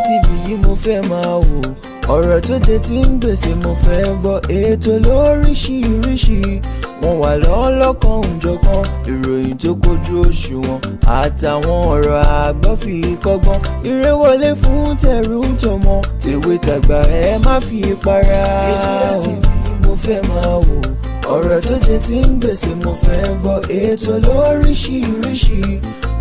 TV yìí mo fẹ́ máa wò, ọ̀rọ̀ tó jẹ tí ń gbèsè mo fẹ́ gbọ́, ètò lóríṣiríṣi wọ́n wà lọ́lọ́kan òjọ̀kan, ìròyìn tó kojú òṣùwọ̀n àtàwọn ọ̀rọ̀ àgbọ́ fi kọ́gbọ́n, eré wọlé fún tẹ̀rù tọmọ tèwe tàgbà ẹ má fi para. HBR TV mo fẹ́ máa wò, ọ̀rọ̀ tó jẹ tí ń gbèsè mo fẹ́ gbọ́, ètò lóríṣiríṣi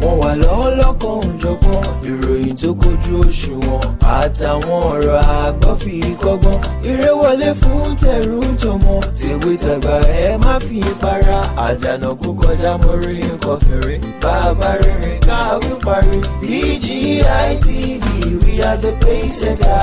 wọ́n wà lọ́lọ́kan òjọ̀kan, ìròyìn tó kojú òṣùwọ̀n àtàwọn ọ̀rọ̀ àgbọ́ fi kọ́gbọ́n, eré wọlé fún tẹ̀rù tọmọ tèwe tàgbà ẹ má fi para. Àjànàkú kọjá mo rí nǹkan fèrè, bàbá rere káwí parí. BGI TV, we are the pace setter.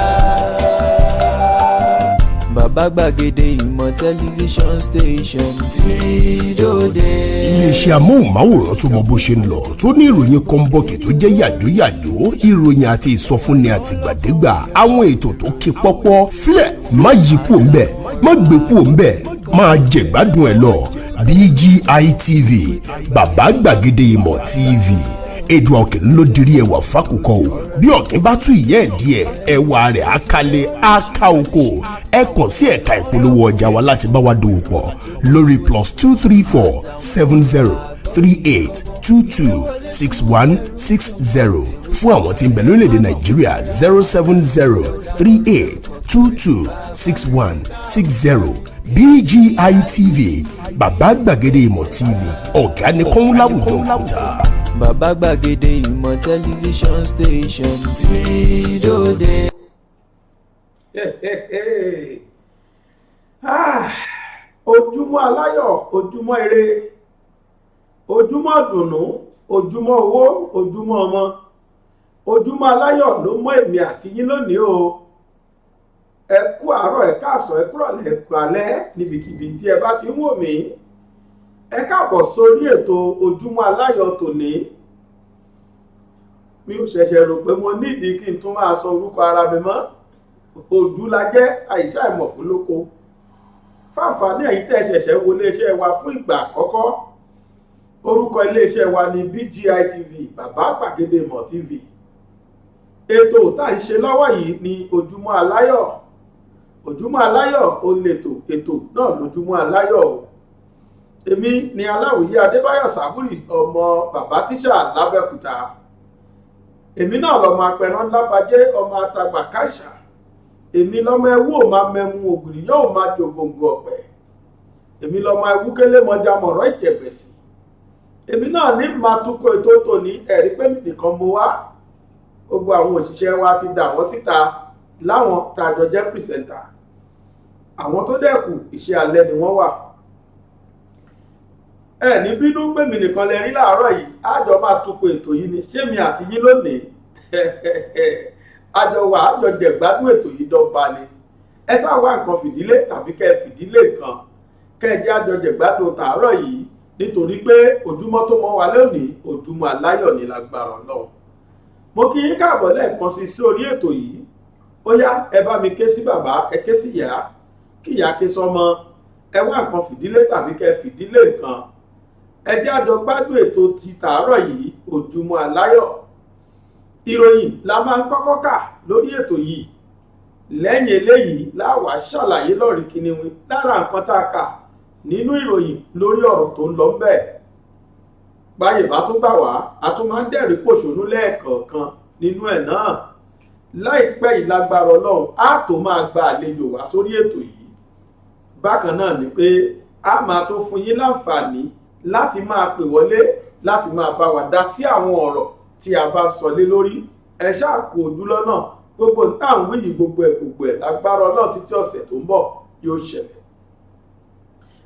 Bàbá gbàgede ìmọ̀ tẹlifíṣọ̀n station tí dòde. Iléeṣẹ́ amóhùnmáwòrán tó mọ bó ṣe ń lọ, tó ní ìròyìn kọ́ńbọ̀kì tó jẹ́ yàjóyàjó, ìròyìn àti ìsọfúnni àtìgbàdégbà, àwọn ètò tó ké pọ́pọ́ filẹ̀ má yí kúò ń bẹ̀, má gbé kúò ń bẹ̀, máa jẹ̀gbádùn ẹ̀ lọ. BGI TV, bàbá gbàgede ìmọ̀ TV. Èdùà Òkè ló dirí ẹwà fákùkọ o, bí ọ̀kín bá tú ìyẹ́ ẹ̀ díẹ̀ ẹwà rẹ̀ àkàlẹ̀ àkà oko. Ẹ kàn sí ẹ̀ka ìpolówó ọjà wa láti bá wa dòwò pọ̀ lórí +234 70 38 22 6160 fún àwọn tí ń bẹ lórílẹ̀‐èdè Nàìjíríà 070 38 22 6160. BGI TV, bàbá gbàgede ìmọ̀ TV, ọ̀gá ni kọ́ń láwùjọ òkúta. Bàbá gbàgede ìmọ̀ tẹlifíṣọ̀n station tí dòde. Ojúmọ́ aláyọ̀, ojúmọ́ ire, ojúmọ́ dùnnú, ojúmọ́ owó, ojúmọ́ ọmọ, ojúmọ́ aláyọ̀ ló mọ́ èmi àti yín lónìí o. Ẹ kú àárọ̀, ẹ káàsán, ẹ kúrọ̀lẹ́, ẹ kú alẹ́ níbikíbi tí ẹ bá ti ń wò mí. Ẹ káàbọ̀ sórí ètò ojúmọ́ aláyọ̀ tòní. Mi ò ṣẹ̀ṣẹ̀ rò pé mo nídìí kí n tún máa sọ orúkọ ara mi mọ́. Òdúlajẹ́ àìsà ìmọ̀fún lóko. Fáǹfààní ẹ̀yin tẹ́ ṣẹ̀ṣẹ̀ wo iléeṣẹ́ wa fún ìgbà àkọ́kọ́. Orúkọ iléeṣẹ́ wa ni BGI TV, bàbá gbàgede ìmọ̀ TV. Ètò tá ń ṣe lọ́wọ́ yìí ni ojúmọ́ aláyọ̀. Ojúmọ́ aláyọ̀ ó lètò, ètò náà lójúmọ́ aláyọ̀ o. Èmi ni Aláwìyé Adébáyọ̀ Sàbúrì, ọmọ bàbá tíṣà lábẹ́òkúta. Èmi náà lọ́mọ apẹran lábàjẹ́, ọmọ àtàgbà káṣà. Èmi lọ́mọ ẹwú ò máa mẹ́mu ògùrì yóò máa jògòǹgò ọ̀pẹ. Èmi lọ́mọ ẹwú kélé mọ́jà mọ̀rọ̀ ìjẹ̀bẹ̀sì. Èmi náà ní máa túkọ̀ ètò tòní, ẹ̀rí pé mi nìkan mo wá. Gbogbo àwọn òṣìṣẹ́ wa ti dà wọ́n síta láwọn tàjọ jẹ́ pìrìsẹ̀ntà. Àwọn tó dẹ̀kù iṣẹ́ alẹ́ ni wọ́n wà. Ẹ ní bínú pé mi nìkan lè rí láàárọ̀ yìí, àjọ máa túkọ̀ ètò yìí ni, ṣé mi àti yín lónìí? Àjọ wà àjọ jẹ̀gbádùn ètò yìí dọ́gba ni. Ẹ sáà wá nǹkan fìdílé tàbí kẹ́ fìdílé nǹkan. Kẹ́ ẹ jẹ́ àjọ jẹ̀gbádùn tàárọ̀ yìí nítorí pé ojúmọ́ tó mọ́ wa lónìí, ojúmọ́ aláyọ̀ ni lágbára Ọlọ́run. Mo kí yín káàbọ̀ lẹ́ẹ̀kan sí sórí ètò yìí. Ó yá, ẹ bá mi ké sí bàbá, ẹ ké sí ìyá, kí ìyá ké sọ́mọ. Ẹ wá nǹkan fìdílé tàbí kẹ́ fìdílé nǹkan. Ẹ jẹ́ àjọ gbádùn ètò ti tàárọ̀ yìí, ojúmọ́ aláyọ̀. Ìròyìn la máa ń kọ́kọ́ kà lórí ètò yìí. Lẹ́yìn eléyìí láwà ṣàlàyé lọ́rí kíniwín lára nǹkan tá a kà nínú ìròyìn lórí ọ̀rọ̀ tó ń lọ ńbẹ̀. Báyìí bá tún gbà wá, a tún máa ń dẹ̀rí pòṣónú lẹ́ẹ̀kọ̀ọ̀kan nínú ẹ̀ náà. Láìpẹ́ yìí lágbára Ọlọ́run, á tó máa gba àlejò wá sórí ètò yìí. Bákan náà ni pé a máa tó fún yín láǹfààní láti máa pè wọlé láti máa bá wa dá sí àwọn ọ̀rọ̀ tí a bá sọ lé lórí. Ẹ ṣáà kó ojú lọ́nà, gbogbo táwọn wíyì gbogbo ẹ̀ lágbára Ọlọ́run títí ọ̀sẹ̀ tó ń bọ̀ yóò ṣẹlẹ̀.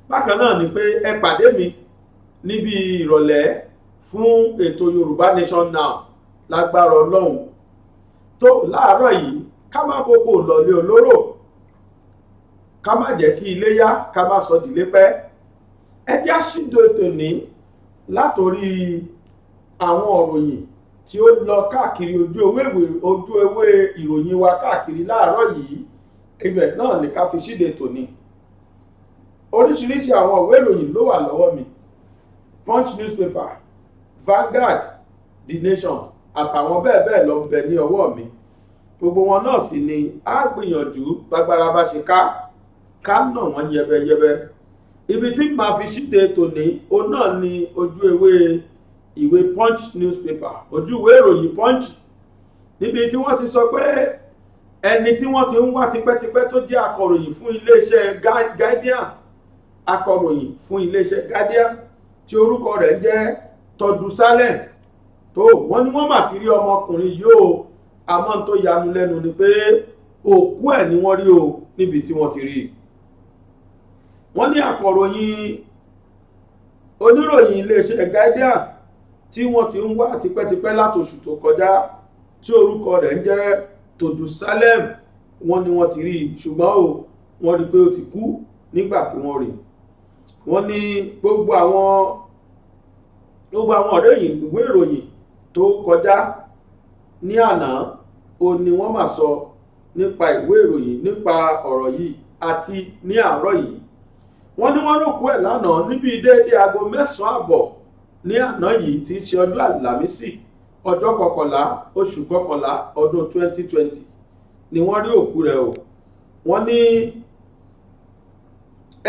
Bákan náà ni pé ẹ pàdé mi níbi ìrọ̀lẹ́ fún ètò Yorùbá Nation Now lágbára Ọlọ́run. Tó láàárọ̀ yìí ká má kókó lọlé olóró, ká má jẹ́ kí ilé yá, ká má sọ dìlé pẹ́. Ẹ jẹ́ àṣìdò tòní látòrí àwọn òròyìn tí ó lọ káàkiri ojú ewé ìròyìn wa káàkiri láàárọ̀ yìí. Ibẹ̀ náà ni ká fi ṣíde tòní. Oríṣiríṣi àwọn ìwé ìròyìn ló wà lọ́wọ́ mi. Punch newspaper, Vanguard, The Nation àtàwọn bẹ́ẹ̀ bẹ́ẹ̀ lọ bẹ ní ọwọ́ mi. gbogbo wọn náà sì ni a gbìyànjú gbàgbára bá ṣe ká nà wọ́n yẹbẹyẹbẹ. Ibi tí màá fi ṣíde tòní òun náà ni ojú ìwé Punch newspaper, ojú ìwé ìròyìn Punch, níbi tí wọ́n ti sọ pé ẹni tí wọ́n ti ń wá tipẹ́tipẹ́ tó jẹ́ akọ̀ròyìn fún iléeṣẹ́ Guardian, akọ̀ròyìn fún iléeṣẹ́ Guardian tí orúkọ rẹ̀ jẹ́ Tọ́dù Salem, tó wọ́n ní wọ́n mà ti rí ọmọkùnrin yóò, àmọ́ tó yanu lẹ́nu ni pé òkú ẹ̀ ni wọ́n rí o níbi tí wọ́n ti rí. Wọ́n ní akọ̀ròyìn oníròyìn iléeṣẹ́ Guardian tí wọ́n ti ń wá tipẹ́tipẹ́ látòṣù tó kọjá tí orúkọ rẹ̀ ń jẹ́ Tọ́dù Salem, wọ́n ní wọ́n ti rí, ṣùgbọ́n wọ́n rí pé ó ti kú nígbà tí wọ́n rí. Wọ́n ní gbogbo àwọn ọ̀rẹ́ ìwé ìròyìn tó kọjá ní àná ni wọ́n máa sọ nípa ìwé ìròyìn nípa ọ̀rọ̀ yìí àti ní àárọ̀ yìí. Wọ́n ní wọ́n rókú ẹ̀ lánàá níbi déédéé aago 9:30 ní àná yìí tí í ṣe ọjọ́ àlàmísì ọjọ́ 11 oṣù 11 ọdún 2020 ni wọ́n rí òkú rẹ̀ o. Wọ́n ní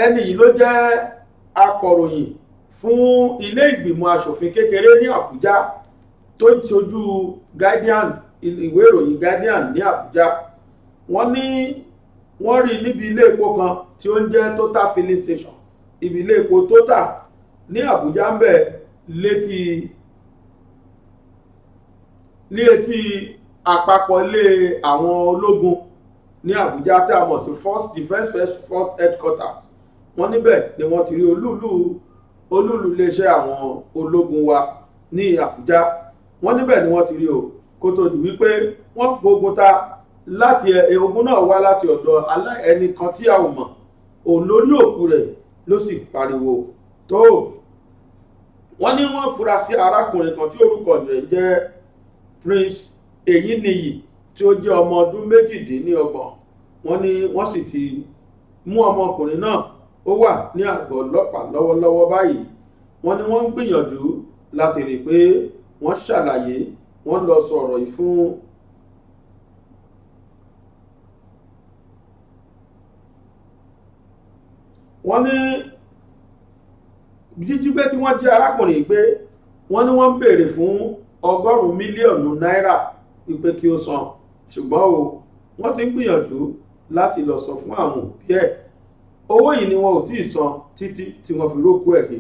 ẹni yìí ló jẹ́ akọ̀ròyìn fún ilé ìgbìmọ̀ asòfin kékeré ní Àbújá tó ṣojú Guardian, ìwé ìròyìn Guardian ní Àbújá. Wọ́n ní wọ́n rí níbi ilé epo kan tí ó ń jẹ́ Total filling station, ibi ilé epo Total ní Àbújá ń bẹ̀ létí àpapọ̀ ilé àwọn ológun ní Àbújá tí a mọ̀ sí Defence Force Headquarters. Wọ́n níbẹ̀ ni wọ́n ti rí olúùlú iléeṣẹ́ àwọn ológun wa ní Àbújá. Wọ́n níbẹ̀ ni wọ́n ti rí o, kó tó di wípé wọ́n gbógun ta láti ogun náà wá láti ọ̀dọ̀ ẹni kan tí a ò mọ̀, òun lórí òkú rẹ̀ ló sì pariwo tó. Wọ́n ní wọ́n fura sí arákùnrin kan tí orúkọ rẹ̀ jẹ́ Prince Eyiniyi tí ó jẹ́ ọmọ ọdún 28. Wọ́n ní wọ́n sì ti mú ọmọkùnrin náà, ó wà ní àgọ́ ọlọ́pàá lọ́wọ́lọ́wọ́ báyìí. Wọ́n ní wọ́n ń gbìyànjú láti rí pé wọ́n ṣàlàyé, wọ́n lọ sọ̀rọ̀ yìí fún wọ́n ní jíjígbé tí wọ́n jẹ́ arákùnrin gbé. Wọ́n ní wọ́n ń béèrè fún 100 mílíọ̀nù náírà wípé kí ó san, ṣùgbọ́n wọ́n ti ń gbìyànjú láti lọ sọ fún àwọn òbí ẹ̀. Owó yìí ni wọn ò tí ì san títí tí wọ́n fi rókú ẹ̀ gbé.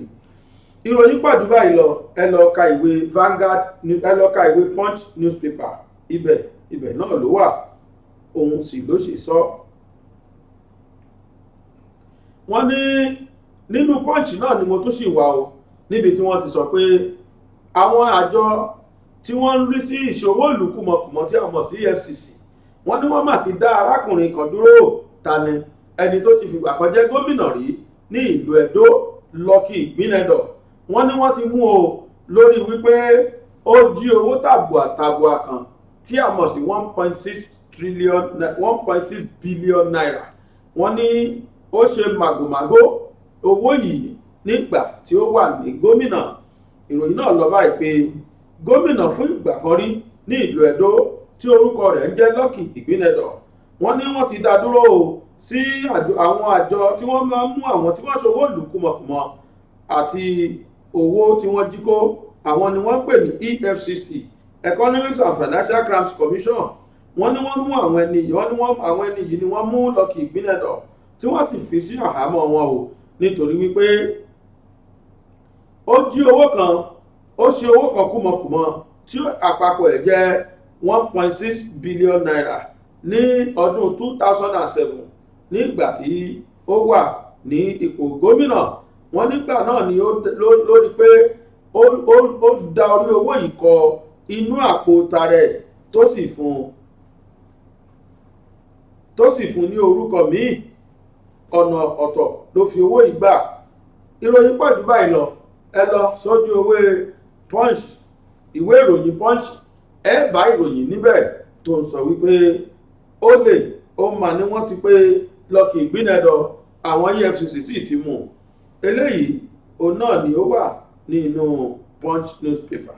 Ìròyìn pàdé báyìí lọ, ẹ lọ ka ìwé Vanguard, ẹ lọ ka ìwé Punch newspaper, ibẹ̀ náà ló wà, òun sì ló sì sọ. Wọ́n ní nínú Punch náà ni mo tún sì wà o, níbi tí wọ́n ti sọ pé àwọn àjọ tí wọ́n ń rí sí ìṣòwò ìlú kùmọ̀kùmọ̀ tí a mọ̀ sí EFCC, wọ́n ní wọ́n mà ti dá arákùnrin kan dúró, tani ẹni tó ti fìgbà kan jẹ́ gómìnà rí ní ìlú Ẹdó, Lucky Igbeneghu. Wọ́n ní wọ́n ti mú o lórí wípé ó jí owó tàbùà kan tí a mọ̀ sí 1.6 billion naira. Wọ́n ní ó ṣe màgòmágó owó yìí nígbà tí ó wà ní gómìnà. Ìròyìn náà lọ báyìí pé gómìnà fún ìgbà kan rí ní ìlú Ẹdó tí orúkọ rẹ̀ ń jẹ́ Lucky Igbeneghu, wọ́n ní wọ́n ti dá dúró sí àwọn àjọ tí wọ́n máa ń mú àwọn tí wọ́n ṣòwò ìlú kùmọ̀kùmọ̀ àti owó tí wọ́n jí kó. Àwọn ni wọ́n pè ní EFCC, Economics and Financial Crimes Commission. Wọ́n ní wọ́n mú àwọn ẹni yìí, ni wọ́n mú Lucky Igbeneghu tí wọ́n sì fi sí àhámọ́ wọn o, nítorí wípé ó jí owó kan, ó ṣe owó kan kùmọ̀kùmọ̀ tí àpapọ̀ ẹ̀ jẹ́ 1.6 billion naira ní ọdún 2007 nígbà tí ó wà ní ipò gómìnà. Wọ́n nígbà náà ni ó lórí pé ó da orí owó yìí kọ inú àpò tarẹ̀ tó sì fún ní orúkọ míì, ọ̀nà ọ̀tọ̀ ló fi owó yìí gbà. Ìròyìn pọ̀ jù báyìí lọ, ẹ lọ sójú Punch, ìwé ìròyìn Punch, ẹ bá ìròyìn níbẹ̀ tó ń sọ wípé ó mà ní wọ́n ti pé Lucky Igbeneghu, àwọn EFCC sì ti mú. Eléyìí òun náà ni ó wà ní inú Punch newspaper.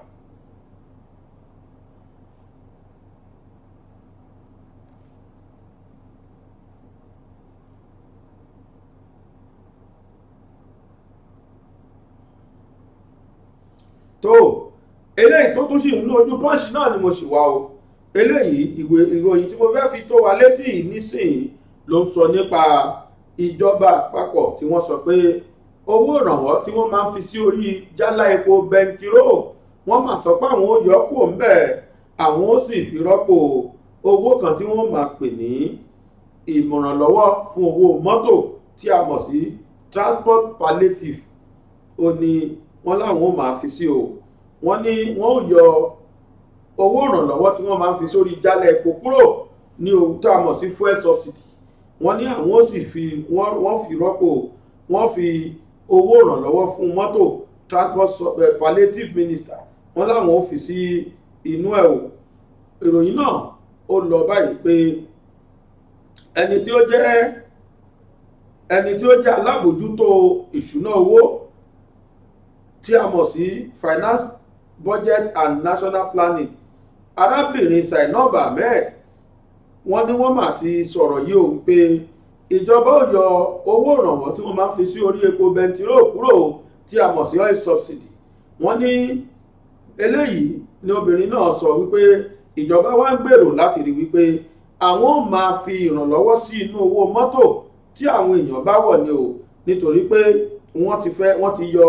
tó eléyìí tó tún sì ń lójú Punch náà ni mo sì wá o eléyìí ìròyìn tí mo fẹ́ fi tó wa létí yìí nísìnyí ló ń sọ nípa ìjọba àpapọ̀ tí wọ́n sọ pé owó ìrànwọ́ tí wọ́n máa ń fi sí orí jálá epo bẹntiró wọ́n máa sọ pé àwọn ó yọ kúrò ńbẹ̀ àwọn ó sì fi rọ́pò owó kan tí wọ́n máa pè ní ìmọ̀rànlọ́wọ́ fún owó mọ́tò tí a mọ̀ sí transport palliative ó ní wọ́n láwọn ó máa fi sí o wọ́n ní wọ́n ó yọ owó ìrànlọ́wọ́ tí wọ́n máa ń fi sórí jálá epo kúrò ní ohun tó a mọ̀ sí fuel subsidy wọ́n ní àwọn ó sì fi wọ́n fi rọ́pò wọ́n fi owó ìrànlọ́wọ́ fún mọ́tò transport palliative minister wọ́n láwọn ó fi sí inú ẹ̀ o ìròyìn náà ó lọ báyìí pé ẹni tí ó jẹ́ alábòjútó ìṣúná owó tí a mọ̀ sí finance budget and national planning arábìnrin Zainab Ahmed wọ́n ní wọ́n mà ti sọ̀rọ̀ yìí o pé ìjọba ó yọ owó ìrànwọ́ tí wọ́n máa ń fi sí orí epo bẹntiró kúrò tí a mọ̀ sí oil subsidy wọ́n ní eléyìí ni obìnrin náà sọ wípé ìjọba wa ń gbèrò láti rí wípé àwọn ò máa fi ìrànlọ́wọ́ sí inú owó mọ́tò tí àwọn èèyàn bá wọ̀ ni o nítorí pé wọ́n ti yọ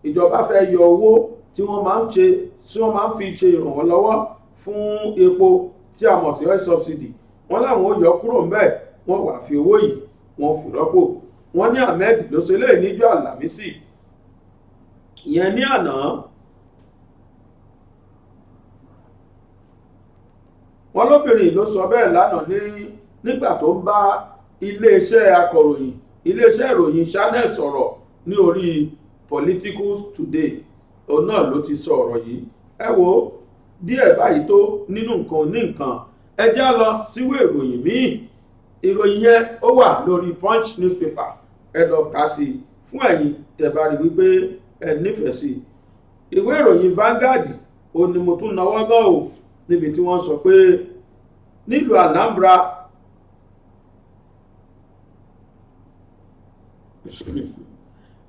ìjọba fẹ́ yọ owó tí wọ́n máa ń fi ṣe ìrànwọ́ lọ́wọ́ fún epo tí a mọ̀ sí oil subsidy wọ́n láwọn ó yọ kúrò ńbẹ̀ wọ́n wá fi owó yìí wọ́n fi rọ́pò wọ́n ní Ahmed ló ṣe lé níjọ́ Àlàmísì ìyẹn ní àná wọ́n lóbìnrin ló sọ bẹ́ẹ̀ lánàá nígbà tó ń bá iléeṣẹ́ akọ̀ròyìn iléeṣẹ́ ìròyìn Channel sọ̀rọ̀ ní orí Political Today òun náà ló ti sọ ọ̀rọ̀ yìí ẹ wo díẹ̀ báyìí tó nínú nǹkan ní nǹkan ẹ já lọ síwé ìròyìn míì ìròyìn yẹn ó wà lórí Punch newspaper ẹ lọ kà sí fún ẹ̀yin tẹ́ bá rí wípé ẹ nífẹ̀ẹ́ sí ìwé ìròyìn Vanguard ó ní mo tún náwó gan o níbi tí wọ́n sọ pé nílùú Anambra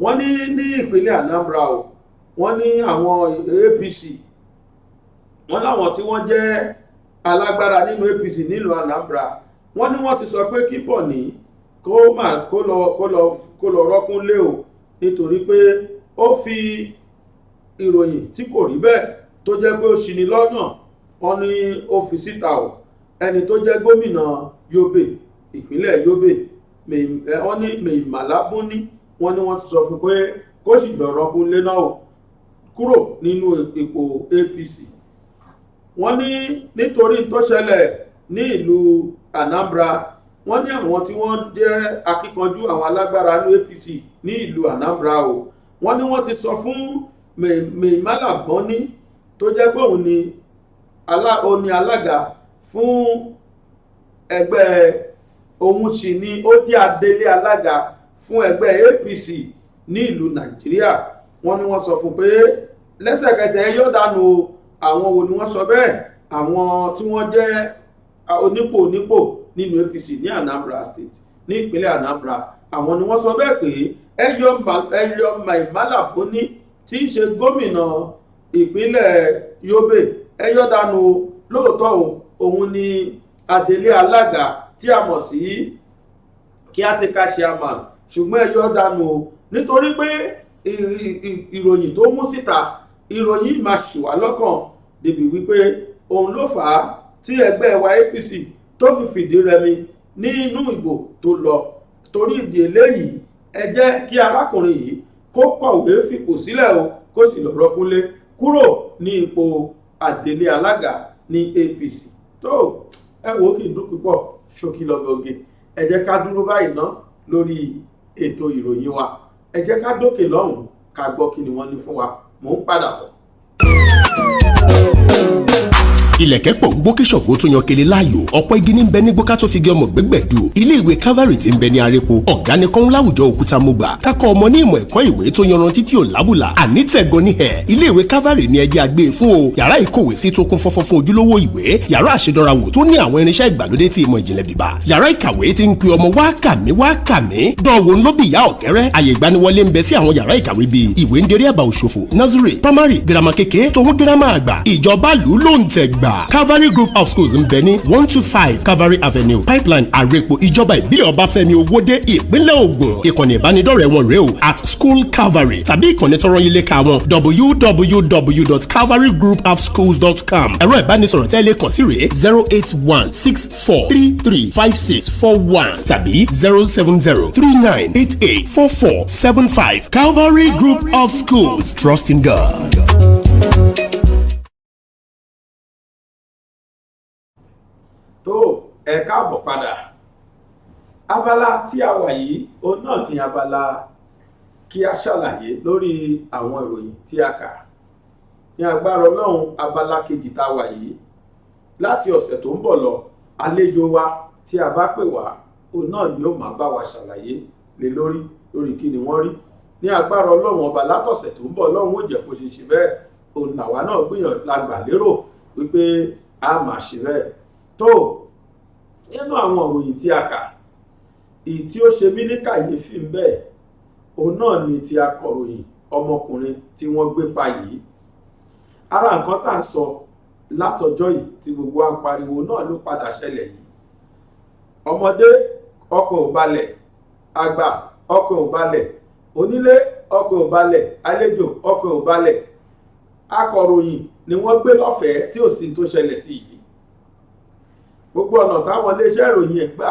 wọ́n ní ìpínlẹ̀ Anambra o wọ́n ní àwọn APC wọ́n láwọn tí wọ́n jẹ́ alágbára nínú APC nílùú Anambra wọ́n ní wọ́n ti sọ pé kí Bọ̀ní kó lọ rọ́kún lé o nítorí pé ó fi ìròyìn tí kò rí bẹ́ẹ̀ tó jẹ́ pé ó ṣini lọ́nà wọ́n ní ó fi síta o ẹni tó jẹ́ gómìnà Yobe ìpínlẹ̀ Yobe wọ́n ní Mèyìmálàbúní wọ́n ní wọ́n ti sọ fún pé kó sì lọ rọ́kún lé náà o kúrò nínú ipò APC wọ́n ní nítorí tó ṣẹlẹ̀ ní ìlú Anambra wọ́n ní àwọn tí wọ́n jẹ́ akíkanjú àwọn alágbára ní APC ní ìlú Anambra o wọ́n ní wọ́n ti sọ fún Mèyìmálàbúní tó jẹ́ pé òun ni alága fún ẹgbẹ́ òun sì ni ó jẹ́ adélé alága fún ẹgbẹ́ APC ní ìlú Nàìjíríà wọ́n ní wọ́n sọ fún pé lẹ́sẹ̀kẹsẹ̀ yóò dànù àwọn wo ni wọ́n sọ bẹ́ẹ̀ àwọn tí wọ́n jẹ́ onípò nínú APC ní Anambra State ní ìpínlẹ̀ Anambra àwọn ni wọ́n sọ bẹ́ẹ̀ pé ẹyọ Mèyìmálàbúní tí í ṣe gómìnà ìpínlẹ̀ Yobe ẹyọ dànù lóòótọ́ òun ni adélé alága tí a mọ̀ sí kíátíkà chairman ṣùgbọ́n ẹyọ dànù nítorí pé ìròyìn tó mú síta ìròyìn máa ṣì wá lọ́kàn débi wípé òun ló fà á tí ẹgbẹ́ wa APC tó fi fìdí rẹmi nínú ìbò tó lọ torí ìdí eléyìí ẹ jẹ́ kí arákùnrin yìí kó kọ̀wé fipò sílẹ̀ o kó sì lọ rọ́kúnlé kúrò ní ipò àdélé alága ní APC tó ẹ wò ó kì í dún púpọ̀ ṣókí lọ́gọ́gẹ́ ẹ jẹ́ ká dúró báyìí ná lórí ètò ìròyìn wa ẹ jẹ́ ká dókè lọ́hùn ká gbọ́ kí ni wọ́n ní fún wa mò ń padà bọ̀. ilẹ̀kẹ̀ pọ̀ ń gbó kí Ṣàngó tó yan kele láàyò ọ̀pọ̀ igi ní bẹ ní gbóká tó fi gé ọmọ gbẹ́gbẹ̀dù ilé ìwé Calvary tí ń bẹ ní Arépo ọ̀gá ni kọ́ń láwùjọ òkúta mo gbà kákọ́ ọmọ ní ìmọ̀ ẹ̀kọ́ ìwé tó yanrantí tí ò lábùlà àní tẹ̀gàn ní ẹ̀ ilé ìwé Calvary ni ẹjẹ́ àgbé fún o yàrá ìkówèésí tó kún fọ́fọ́ fún ojúlówó ìwé yàrá àṣedọ́rawò tó ní àwọn irinṣẹ́ ìgbàlódé tí ìmọ̀ ìjìnlẹ̀ bíbá yàrá ìkàwé tí ń pe ọmọ wá kàmí dánwò ń lóbi ìyá ọ̀kẹ́rẹ́ àyè ìgbaniwọlé ń bẹ sí àwọn yàrá ìkàwé bíi ìwé ń derí àbá òṣòfò nursery primary girama kékeré tòun girama àgbà ìjọba lù ló ń tẹ̀ gbà Calvary Group of Schools ń bẹ ní 125 Calvary Avenue Pipeline Arepo ìjọba ìbílẹ̀ Ọbáfẹ́mi Owódé ìpínlẹ̀ Ògùn ìkànnì ìbánidọ́rẹ̀ẹ́ wọn rèé o @school Calvary tàbí ìkànnì tọrọ yín léka wọn www.calvarygroupofschools.com ẹ̀rọ ìbánisọ̀rọ̀ tẹ́lẹ̀ kàn sí rèé 08164335641 tàbí 07039884475 Calvary Group of Schools, trusting God. tó ẹ káàbọ̀ padà abala tí a wà yìí òun náà ti abala kí a ṣàlàyé lórí àwọn ìròyìn tí a kà ní agbára Ọlọ́run abala kejì tá a wà yìí láti ọ̀sẹ̀ tó ń bọ̀ lọ àlejò wa tí a bá pè wá òun náà ni ó máa bá wa ṣàlàyé lé lórí kí ni wọ́n rí ní agbára Ọlọ́run ọba látọ̀sẹ̀ tó ń bọ̀ Ọlọ́run ó jẹ́ kó ṣe ṣe bẹ́ẹ̀ òun làwa náà gbìyànjú lágbà lérò wípé a máa ṣe bẹ́ẹ̀ tó nínú àwọn òròyìn tí a kà èyí tí ó ṣe mí ní kàyéfì ń bẹ́ẹ̀ òun náà ni ti akọ̀ròyìn ọmọkùnrin tí wọ́n gbé pa yìí ara nǹkan tá à ń sọ látọjọ́ yìí tí gbogbo à ń pariwo náà ló padà ṣẹlẹ̀ yìí ọmọdé ọkàn ò balẹ̀ àgbà ọkàn ò balẹ̀ onílé ọkàn ò balẹ̀ àlejò ọkàn ò balẹ̀ akọ̀ròyìn ni wọ́n gbé lọ́fẹ̀ẹ́ tí ò sí tó ṣẹlẹ̀ sí yìí gbogbo ọ̀nà táwọn iléeṣẹ́ ìròyìn ẹ̀ gbà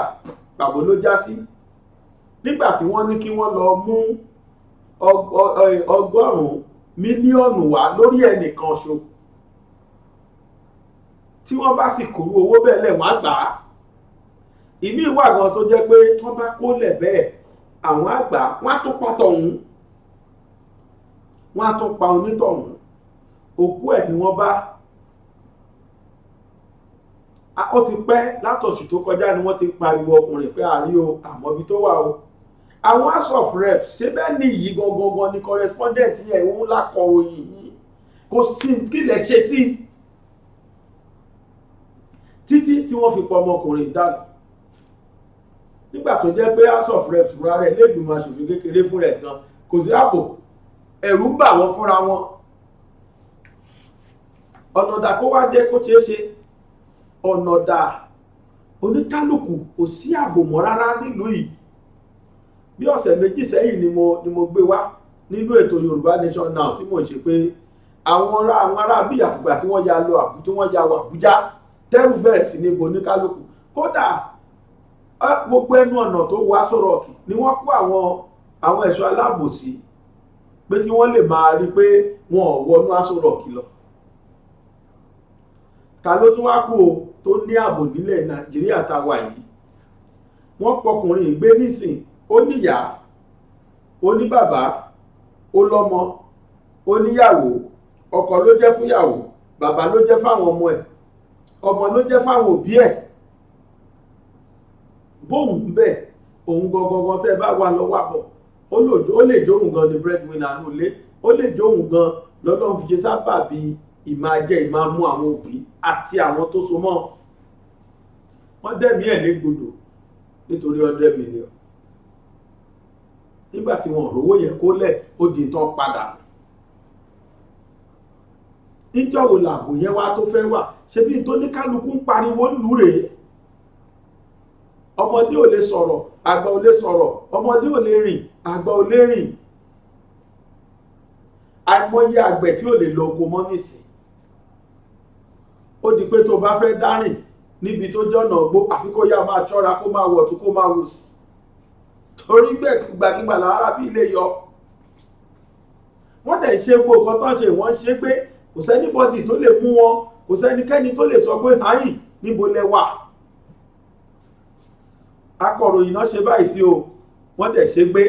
pàbó ló já sí nígbà tí wọ́n ní kí wọ́n lọ mú 100 mílíọ̀nù wá lórí ẹnìkan ṣo tí wọ́n bá sì kúrú owó bẹ́ẹ̀ lẹ̀ wọ́n á gbà á ìmí ìwà gan tó jẹ́ pé tán bá kólẹ̀ bẹ́ẹ̀ àwọn àgbà wọ́n á tún pa tọ̀hún wọ́n á tún pa onítọ̀hún òkú ẹ̀ ni wọ́n bá ó ti pẹ́ látọ̀sù tó kọjá ni wọ́n ti pariwo ọkùnrin pé àrí o àmọ́bí tó wà o àwọn House of Reps ṣé bẹ́ẹ̀ ni yìí gangan ni correspondent yẹn òun lákọ̀ròyìn yìí kò sí kí lè ṣe sí títí tí wọ́n fi pọ̀ ọmọkùnrin dànù nígbà tó jẹ́ pé House of Reps fúnra rẹ̀ lẹ́gbìmọ̀ aṣòfin kékeré fún rẹ̀ gan kò sí ààbò ẹ̀rù ń bà wọ́n fúnra wọn ọ̀nà dà kó wá jẹ́ kó ṣeé ṣe ọ̀nà dà oníkálùkù kò sí ààbò mọ́ rárá nílùú yìí bí ọ̀sẹ̀ méjì sẹ́yìn ni mo gbé wá nínú ètò Yorùbá Nation Now tí mo ṣe pé àwọn ará bí àfùgbà tí wọ́n ya lọ tí wọ́n ya wọ Àbújá tẹ́rù bẹ̀rẹ̀ sí ní bo oníkálùkù kódà gbogbo ẹnu ọ̀nà tó wọ Aṣọ Rock ni wọ́n kó àwọn ẹ̀ṣọ́ aláàbò sí pé kí wọ́n lè máa rí pé wọn ò wọnú Aṣọ Rock lọ ta ló tún wá kú o tó ní ààbò nílẹ̀ Nàìjíríà tá a wà yìí wọ́n pọkùnrin ìgbé nísìn ó níyà ó ní bàbá ó lọ́mọ ó níyàwó ọkọ ló jẹ́ fúnyàwó bàbá ló jẹ́ fáwọn ọmọ ẹ̀ ọmọ ló jẹ́ fáwọn òbí ẹ̀ bóun bẹ́ẹ̀ òun gangan tẹ́ bá wà lọ́wọ́ àbọ̀ ó lè jóhùn gan ni breadwinner nù lé ó lè jóhùn gan lọ́lọ́run fi ṣe sábà bíi ìmájẹ́ ìmámú àwọn òbí àti àwọn tó so mọ́ wọ́n dẹ̀mí ẹ̀ légbodò nítorí 100 mílíọ̀nù nígbà tí wọ́n rówó yẹ kó lẹ̀ ó di tán padà níjọ́ wo làbò yẹn wá tó fẹ́ wà ṣe bí tó ní kálukú ń pariwo lù rèé ọmọdé ò lè sọ̀rọ̀ àgbà ò lè sọ̀rọ̀ ọmọdé ò lè rìn àgbà ò lè rìn àìmọye àgbẹ̀ tí ò lè lọ oko mọ́ nísìn ó di pé tó bá fẹ́ dárìn níbi tó jọ́nà gbó àfi kó yá máa ṣọ́ra kó máa wọ̀ tó kó máa wò sí torí gbàgbàgbà lára bí ilé yọ wọ́n dẹ̀ ṣe gbogbo nǹkan tó ń ṣe wọ́n ṣe pé kò sẹ́nibọ́dì tó lè mú wọn kò sẹ́nikẹ́ni tó lè sọ pé háyìn níbo lẹ wà akọ̀ròyìn náà ṣe báyìí sí o wọ́n dẹ̀ ṣe gbé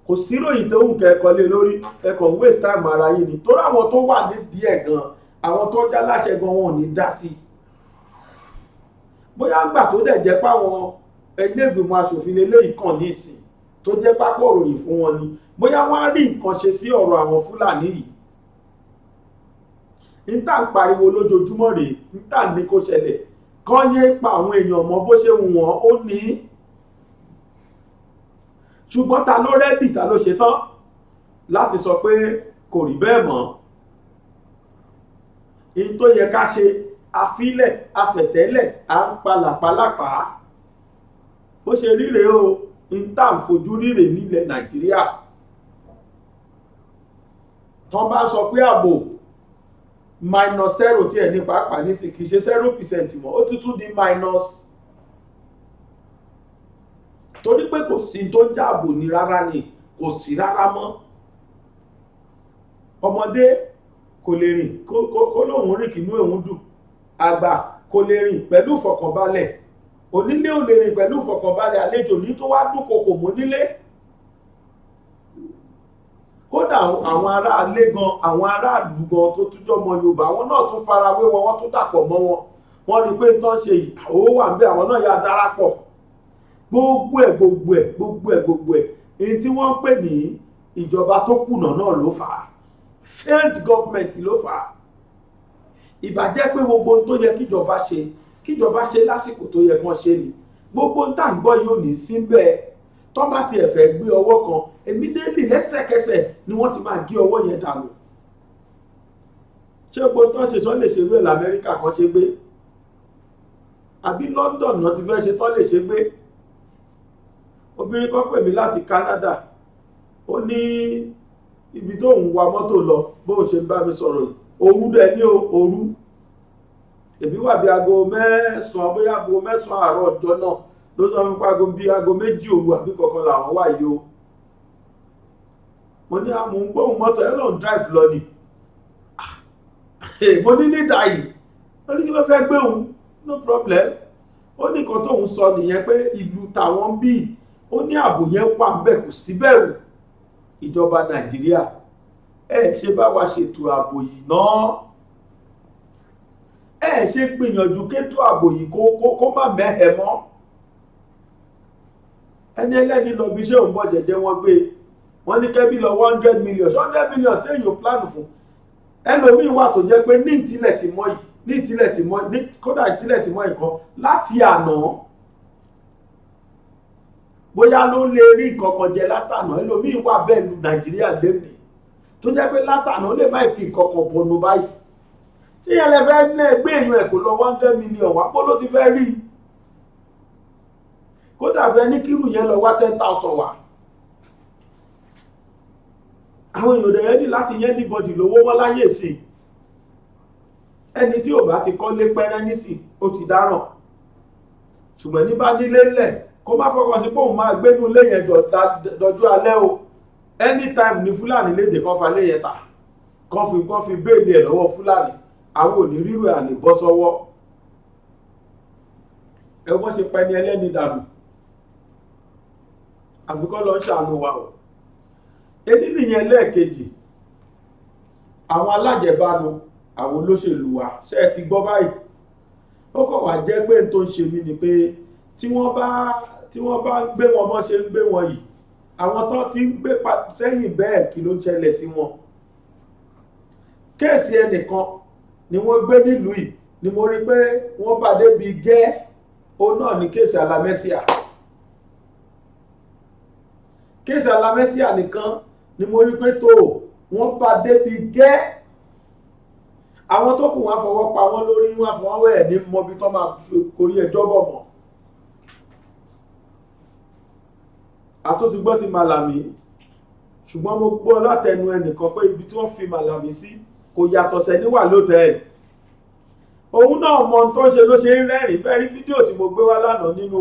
kò síròyìn tó ń kẹ́kọ̀ọ́ lé lórí ẹ̀kọ́ waste time ara yìí ni torí àwọn tó wà nídìí ẹ̀ gan àwọn tó já láṣẹ gan wọn ò ní dá sí bóyá gbà tó dẹ̀ jẹ́ páwọn ẹgbẹ́ ìgbìmọ̀ aṣòfin eléyìí kàn ní ìsìn tó jẹ́ pákó òròyìn fún wọn ni bóyá wọ́n á rí nǹkan ṣe sí ọ̀rọ̀ àwọn Fúlàní yìí níta ń pariwo lójoojúmọ́ rèé níta ní kó ṣẹlẹ̀ kán yé pa àwọn èèyàn mọ́ bó ṣe wù wọ́n ó ní ṣùgbọ́n ta ló rẹ́dì ta ló ṣetán láti sọ pé kò rí bẹ́ẹ̀ mọ́ in tó yẹ ká ṣe afílẹ̀ afẹ̀tẹ́lẹ̀ à ń palàpalàpà bó ṣe ríre o in tá ń fojú ríre nílẹ̀ Nàìjíríà tán bá sọ pé ààbò -0 tí ẹ̀ ní pàápàá ní sí kìí ṣe 0% mọ́ ó tún di minus torí pé kò sí tó ń jáàbò ní rárá ni kò sí rárá mọ́ ọmọdé kò lè rìn kó lóun rìn kínú òun dùn àgbà kò lè rìn pẹ̀lú ìfọ̀kànbalẹ̀ onílé ò lè rìn pẹ̀lú ìfọ̀kànbalẹ̀ àlejò ní tó wá dúnkokò mọ́ nílé kódà àwọn ará ilé gan àwọn ará àdúgbò tó túnjọ́ mọ Yorùbá wọn náà tún farawé wọn wọ́n tún dàpọ̀ mọ́ wọn wọ́n rí pé tán ṣe owó wà ń bẹ àwọn náà yà darapọ̀ gbogbo ẹ̀ èyí tí wọ́n ń pè ní ìjọba tó kùnà náà ló fà á failed government ló fà á ìbàjẹ́ pé gbogbo ohun tó yẹ kíjọba ṣe lásìkò tó yẹ kán ṣe ni gbogbo ohun tá à ń gbọ́ yóò ní sí bẹ́ẹ̀ tó bá tiẹ̀ fẹ́ gbé ọwọ́ kan immediately lẹ́sẹ̀kẹsẹ̀ ni wọ́n ti máa gé ọwọ́ yẹn dànù ṣé gbogbo tó ń ṣe sọ lè ṣe wé l'Amẹ́ríkà kan ṣe gbé àbí London náà ti fẹ́ ṣe tán lè ṣe gbé obìnrin kan pè mí láti Canada ó ní ibi tó ń wa mọ́tò lọ bó ṣe ń bá mi sọ̀rọ̀ yìí òru dẹ̀ ní òru èmi wà bí aago mẹ́sàn-án bóyá aago mẹ́sàn-án àárọ̀ ọjọ́ náà ló sọ fún pàgọ́ bí aago 2 òru àbí kankan làwọn wà yìí o mo ní àmú ń gbóhùn mọ́tò ẹ̀ lọ́n drive lọ ni mo ní nídà yìí ó ní kí ló fẹ́ gbé òun no problem ó ní nǹkan tóun sọ nìyẹn pé ìlú tàwọn bíi ó ní ààbò yẹn wà ń bẹ̀ kò sí bẹ̀rù ìjọba Nàìjíríà ẹ ṣe bá wa ṣètò ààbò yìí náà ẹ ṣe gbìyànjú kétò ààbò yìí kó má mẹ́hẹ̀ mọ́ ẹni ẹlẹ́ni lọ bí iṣẹ́ òun bọ̀ jẹ́jẹ́ wọ́n gbé wọ́n ní kẹ́bí lọ 100 million 100 million téèyàn plan fún ẹlòmíín wà tó jẹ́ pé ní ìtìlẹ̀ tí mọ́ yìí kódà ìtìlẹ̀ tí mọ́ ìkan láti àná bóyá ló lè rí nǹkan kan jẹ látàná ẹlòmíín wà bẹ́ẹ̀ lu Nàìjíríà lẹ́nu tó jẹ́ pé látàná ó lè má fi nǹkan kan bọnu báyìí tí yẹn lè fẹ́ gbé èèyàn ẹ̀ kó lọ 100 million wá pọ́ ló ti fẹ́ rí kódà bẹ́ẹ̀ ní kírù yẹn lọ wá 10,000 wá àwọn èèyàn rẹ̀ rẹ́dì láti yẹ́ níbọ̀dì lówó wọ́n láyé sí ẹni tí ò bá ti kọ́lé pẹ́rẹ́ nísì ó ti dáràn ṣùgbọ́n ní bá nílé lẹ̀ kó má fọkàn sí póun máa gbénú ilé yẹn dọjú alẹ́ o anytime ní Fúlàní léde kan fa léyẹn ta kan fi béèlì ẹ̀ lọ́wọ́ Fúlàní àwọn ò ní rírò ẹ̀ àní bọ́ sọ́wọ́ ẹ wọ́n ṣe pẹ́ ní ẹlẹ́ni dànù àfikọ́ lọ ń ṣàánú wa o èdè nìyẹn lẹ́ẹ̀kejì àwọn alájẹbánu àwọn olóṣèlú wa ṣe ti gbọ́ báyìí ó kàn wá jẹ́ pé tó ń ṣe mí ni pé tí wọ́n bá gbé wọn bọ́ ṣe ń gbé wọn yìí àwọn tó ti ń gbé sẹ́yìn bẹ́ẹ̀ kí ló ń ṣẹlẹ̀ sí wọn kéèsì ẹnìkan ni wọ́n gbé nílùú yìí ni mo rí pé wọ́n bá débi gẹ́ ó náà ní kéèsì alamẹ́síà kéèsì alamẹ́síà nìkan ni mo rí pé tó wọ́n bá débi gẹ́ àwọn tó kù wọ́n fọwọ́ pa wọ́n lórí wọ́n fọwọ́ wẹ̀ ní mọ́bí tó máa korí ẹjọ́ bọ̀ mọ́ àtúntí gbọ́ ti Màlàmí ṣùgbọ́n mo gbọ́ látẹnu ẹnìkan pé ibi tí wọ́n fi Màlàmí sí kò yàtọ̀ sẹ́ni wà lótẹ́ẹ̀lì òun náà mọ tó ń ṣe ló ṣe ń rẹ́rìn bẹ́ẹ̀ rí fídíò tí mo gbé wá lánàá nínú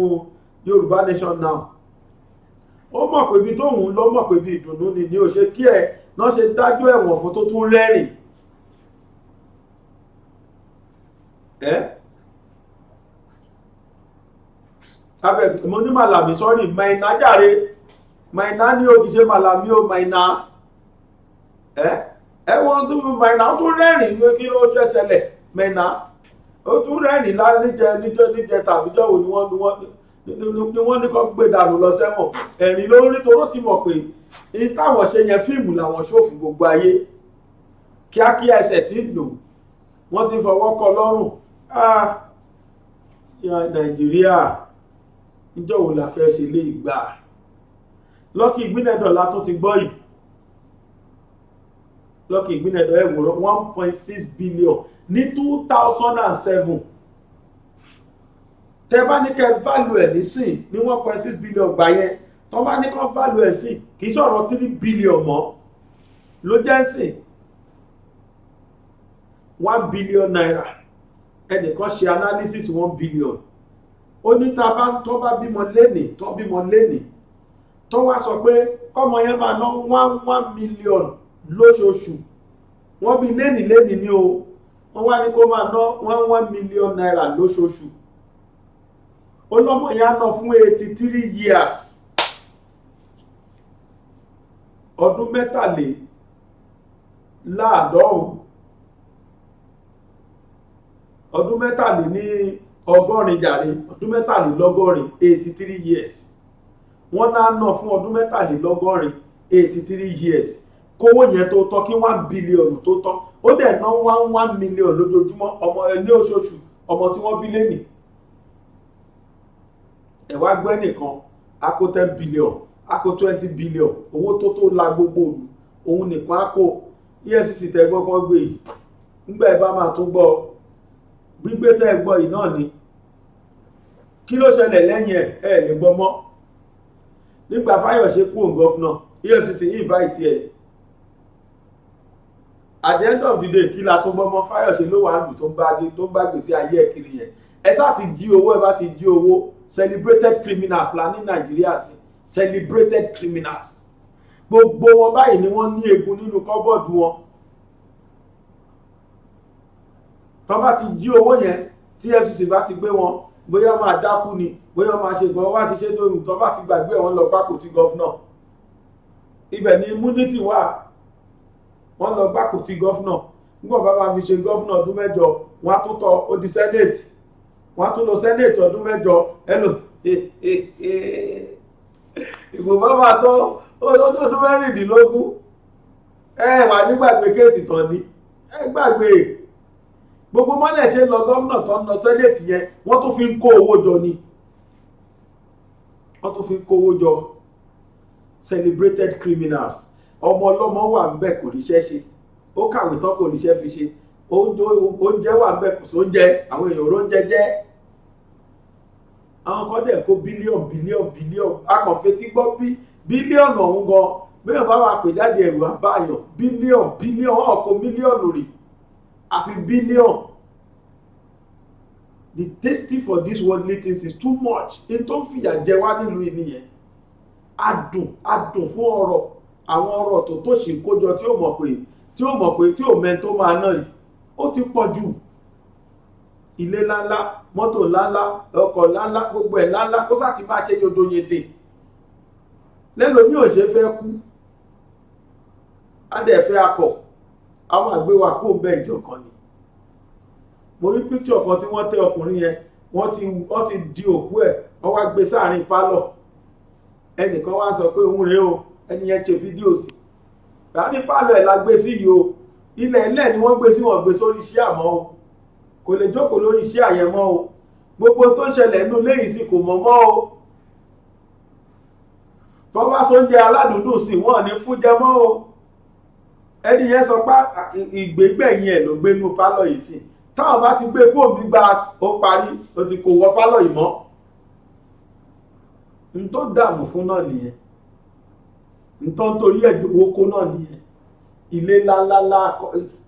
Yorùbá Nation Now ó mọ̀ pé ibi tóun lọ mọ̀ pé ibi ìdùnnú ni ó ṣe kí ẹ náà ṣe dájọ́ ẹ̀wọ̀n fún tó tún rẹ́rìn abẹ mo ní Màlàmí sọ́rí Maina jàre Maina ní o kì í ṣe Màlàmí o Maina ẹ wọ́n tún Maina ó tún rẹ́rìn pé kí ló jẹ́ tẹ́lẹ̀ Maina ó tún rẹ́rìn níjẹ tàbíjọ́ wo ni wọ́n ní kó gbé dànù lọ sẹ́wọ̀n ẹ̀rín ló ń rí toró ti mọ̀ pé ní táwọn ṣe yẹn fíìmù làwọn ṣòfò gbogbo ayé kíákíá ẹsẹ̀ tí ń lò wọ́n ti fọwọ́ kọ lọ́rùn Nàìjíríà níjọ́ wo la fẹ́ ṣe lé ìgbà Lucky Igbeneghu tó ti gbọ́ yìí Lucky Igbeneghu ẹ̀wòrán 1.6 billion ní 2007 tẹ́ bá ní kẹ́ value ẹ̀ nísìn ní 1.6 billion gbà yẹn tọ́ bá ní kọ́ value ẹ̀ sí kì í sọ̀rọ̀ 3 billion mọ́ ló jẹ́ sìn 1 billion naira ẹnìkan ṣe analysis 1 billion ó ní ta bá tọ́ bá bímọ lénìí tó wá sọ pé kọ́mọ yẹn máa ná 1 million lóṣooṣù wọ́n bí lénìí ní o wọ́n wá ní kó máa ná 1 million naira lóṣooṣù ọlọ́mọ yẹn á ná fún 83 years ọdún mẹ́tàlélọ́gọ́rin jàre ọdún mẹ́tàlélọ́gọ́rin 83 years wọ́n náà ná fún ọdún mẹ́tàlélọ́gọ́rin 83 years kówó yẹn tó tán kí 1 billion tó tán ó dẹ̀ ná 1 million lójoojúmọ́ ọmọ ní oṣooṣù ọmọ tí wọ́n bí lẹ́nì ẹ̀wá gbẹ́ nìkan akó 10 billion akó 20 billion owó tó la gbogbo òlu òun nìkan akó EFCC tẹ gbọ́gbọ́n gbé yìí nígbà ẹ bá máa tún gbọ́ gbígbé tẹ́ gbọ́ yìí náà ni kí ló ṣẹlẹ̀ lẹ́yìn ẹ̀ lè gbọ́ mọ́ nígbà Fáyọ̀ṣe kú òun gọ́fúnà EFCC invite ẹ̀ at the end of the day kí la tún gbọ́ mọ́ Fáyọ̀ṣe ló wà lù tó ń bá gbèsè ayé ẹ̀ kiri yẹn ẹ sá ti jí owó ẹ bá ti jí owó celebrated criminals la ní Nàìjíríà sí celebrated criminals gbogbo wọn báyìí ni wọ́n ní egun nínú kọ́bọ̀dù wọn tó bá ti jí owó yẹn tí EFCC bá ti gbé wọn bóyá máa dákú ni bóyá máa ṣe gbọ́n wá ti ṣe tó tó bá ti gbàgbé wọn lọ pákó tí gọ́fúnà ibẹ̀ ni immunity wà wọ́n lọ pákó tí gọ́fúnà nígbà bá máa fi ṣe gọ́fúnà ọdún mẹ́jọ wọ́n á tún tọ́ ó di senate wọ́n á tún lọ senate ọdún mẹ́jọ ẹlò ìbò bá máa tọ́ ọdún mẹ́rìndínlógún wà nígbàgbé kéèsì tán ni gbàgbé gbogbo mọ́lẹ̀ ṣe ń lọ gọ́fúnà tó ń lọ sẹ́nẹ̀tì yẹn wọ́n tún fi ń kó owó jọ ni wọ́n tún fi ń kó owó jọ celebrated criminals ọmọ ọlọ́mọ wà ń bẹ̀ kò ríṣẹ́ ṣe ó kàwé tán kò ríṣẹ́ fi ṣe oúnjẹ wà ń bẹ̀ kò sóúnjẹ àwọn èèyàn oúnjẹ jẹ́ àwọn kan dẹ̀ kó bílíọ̀nù akànfetí gbọ́ bílíọ̀nù ọ̀hún gan bẹ́ẹ̀ bá wà pè jáde ẹ̀rù àbáyọ̀ bílíọ̀nù ọ̀kọ̀ mílíọ̀nù rè àfi bílíọ̀nù. The tasty for this worldly things is too much in tó ń fìyà jẹ wá nílùú ìnìyẹn adùn fún ọrọ̀ àwọn ọrọ̀ tó ṣì kójọ tí ó mọ̀ pé tí ò mẹ́ni tó máa ná yìí ó ti pọ̀ jù ilé ńláńlá mọ́tò ńláńlá ọkọ̀ ńláńlá gbogbo ẹ̀ ńláńlá kó sá ti máa ṣe yodo yete lẹ́lòmí ò ṣe fẹ́ kú adẹ̀fẹ́ akọ̀ àwọn àgbéwà kó bẹ́ẹ̀ ìjọ kan ni mo rí píkṣọ̀ kan tí wọ́n tẹ ọkùnrin yẹn wọ́n ti di òkú ẹ̀ wọ́n wá gbé sáàrin pálọ̀ ẹnìkan wá sọ pé òun rèé o ẹni yẹn ṣe fídíò sí láàrin pálọ̀ ẹ̀ la gbé sí yìí o ilẹ̀ ẹlẹ́ ni wọ́n gbé sí wọn gbé sórí iṣẹ́ àmọ́ o kò lè jókòó lórí iṣẹ́ àyẹ̀mọ́ o gbogbo tó ń ṣẹlẹ̀ nínú léyìí sí kò mọ̀ mọ́ o tọ́ba sóúnjẹ aládùúdùn sí wọn ní fúnjẹ mọ́ o ẹni yẹn sọ pé ìgbégbẹ̀yìn ẹ̀ ló gbénú pálọ̀ yìí sí táwọn bá ti gbé kóòmù gba ó parí ó ti kò wọ pálọ̀ yìí mọ́ n tó dààmú fún náà nìyẹn n tó ń torí ẹ̀dínwó kó náà nìyẹn ilé ńláńlá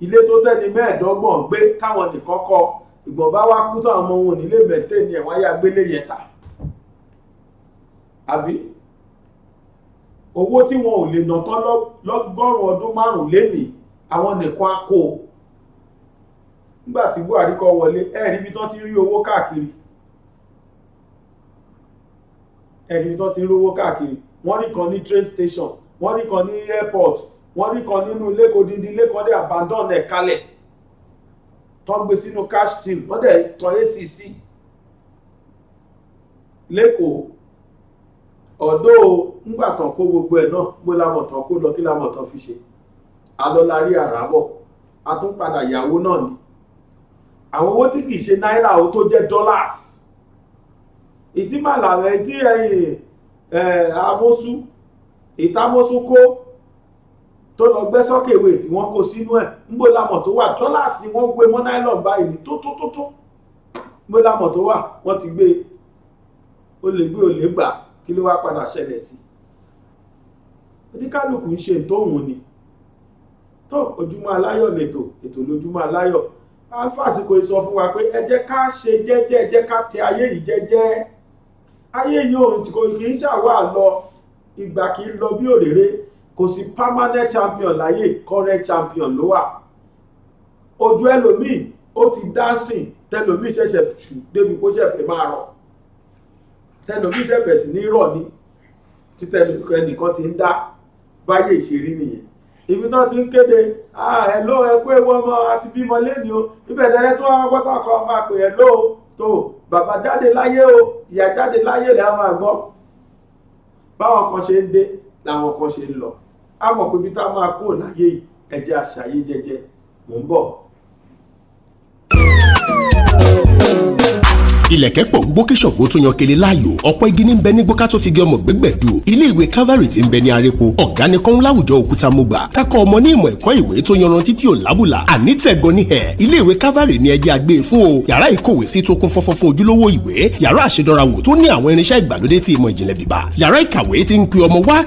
ilé tó tẹ́ni mẹ́ẹ̀ẹ́dọ́gbọ̀n gbé káwọn nìkan kọ́ ìgbọ̀n bá wá kú táwọn ọmọ wọn nílé mẹ́tẹ́ ni ẹ̀wọ̀n ayá gbélé yẹn ta àbí owó tí wọn ò lè nà tán lọ́gọ́rùn-ún ọdún márùn-ún lénìí àwọn nìkan á kó nígbà tí Buhari kọ́ wọlé ẹ̀rí bí tán ti rí owó káàkiri wọ́n rí kan ní train station wọ́n rí kan ní airport wọ́n rí kan nínú ilé kò dídí ilé kan dé abandon ẹ̀ kalẹ̀ tó ń gbé sínú cash tin wọ́n dẹ̀ tan AC sí lẹ́kọ̀ọ́ ọ̀dọ́ ńgbà tán kó gbogbo ẹ̀ náà gbó lámọ̀tán kó lọ kí lámọ̀tán fi ṣe alọ́lárí àràbọ̀ àtúnpadà ìyàwó náà ni àwọn owó tí kìí ṣe náírà ó tó jẹ́ dollars ìtí màlàwẹ̀ ìtí amósú ìtamósú kó tó lọ gbẹ́ sọ́kèwé tí wọ́n kó sínú ẹ̀ ńgbó lámọ̀ tó wà dollars ni wọ́n gbé mọ́ nylon báyìí ní tó ńgbó lámọ̀ tó wà wọ́n ti gbé ó lè gbé ó lè gbà kí ló wá padà ṣẹlẹ̀ sí oníkálùkù ń ṣe tóhun ni tó Ojúmọ́ Aláyọ̀ lètò ètò lójúmọ́ aláyọ̀ a fàsìkò ìsọ fún wa pé ẹ jẹ́ ká ṣe jẹ́jẹ́ ẹ jẹ́ ká tẹ ayé yìí jẹ́jẹ́ ayé yìí ò kì í ṣàwà lọ ìgbà kì í lọ bí òréré kò sí permanent champion láyé current champion ló wà ojú ẹlòmíì ó ti dancing tẹlòmíì ṣẹ̀ṣẹ̀ ṣù débi kó ṣẹ̀fẹ̀ máa rọ̀ tẹlòmíì ṣẹ̀fẹ̀ sí ní rọ̀ ní tí ẹnìkan ti ń dá báyé ìṣeré nìyẹn ibi tó ti ń kéde hello ẹkú ewu ọmọ àti bímọ lẹ́ni o ibẹ̀ tẹ́lẹ̀ tó wá gbọ́tọ̀ kan máa pè hello tó bàbá jáde láyé o ìyá jáde láyé lẹ́ a máa gbọ́ báwọn kan ṣe ń dé làwọn kan ṣe ń lọ a mọ̀ pé ibi tá a máa kó láyé ẹ̀jẹ̀ àṣàyé jẹ́jẹ́ mò ń bọ̀. ilẹ̀kẹ̀ pọ̀ ń gbó kí Ṣàngó tó yan kele láàyò ọ̀pọ̀ igi ní ń bẹ ní gbóká tó fi gé ọmọ gbẹ́gbẹ̀dù ilé ìwé Calvary tí ń bẹ ní arepo ọ̀gá ni kọ́ń láwùjọ òkúta mọ́gbà kákọ́ ọmọ ní ìmọ̀ ẹ̀kọ́ ìwé tó yanrantí tí ò lábùlà àní tẹ̀gọ́ ní ẹ̀ ilé ìwé Calvary ní ẹjẹ́ àgbé fún o yàrá ìkówé sí tó kún fọ́fọ́ fún ojúlówó ìwé yàrá àṣedọ́rawò tó ní àwọn irinṣẹ́ ìgbàlódé tí ìmọ̀ ìjìnlẹ̀ bíbá yàrá ìkàwé tí ń pe ọmọ wá